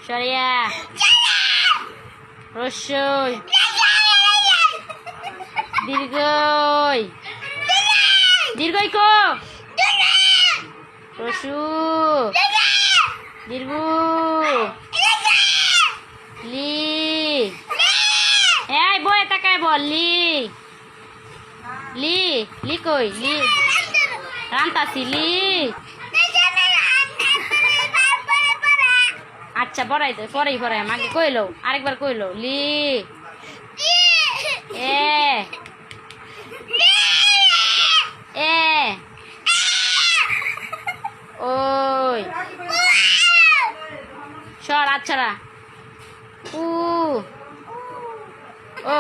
সরিয়া রস্যই দীর্ঘই দীর্ঘই ক রসু দীর্ঘ লি এই বয়ে তাকায় বল লি লি লি কই লি রান্তাছি লি আচ্ছা পড়াই তো পরেই পড়াই আমাকে কইলো আরেকবার কইলো লি এ এ ওই সর আচ্ছারা উ ও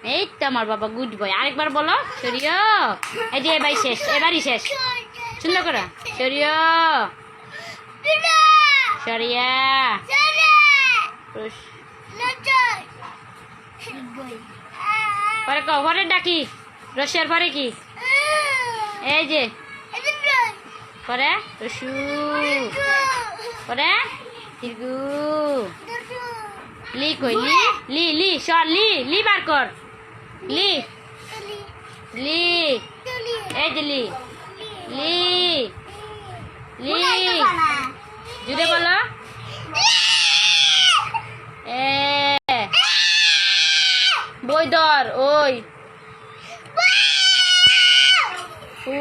এই তো আমার বাবা গুড বয় আরেকবার বলো সরিয়া এই যে এবারই শেষ এবারই শেষ সুন্দর করে সরিয়া সরিয়া পরে কও পরে ডাকি রসের পরে কি এই যে পরে রসু পরে দীর্ঘু লি কই লি লি লি সর লি লি বার কর লি লি এই যে লি লি লি জুড়ে বলো এ বই ধর ওই উ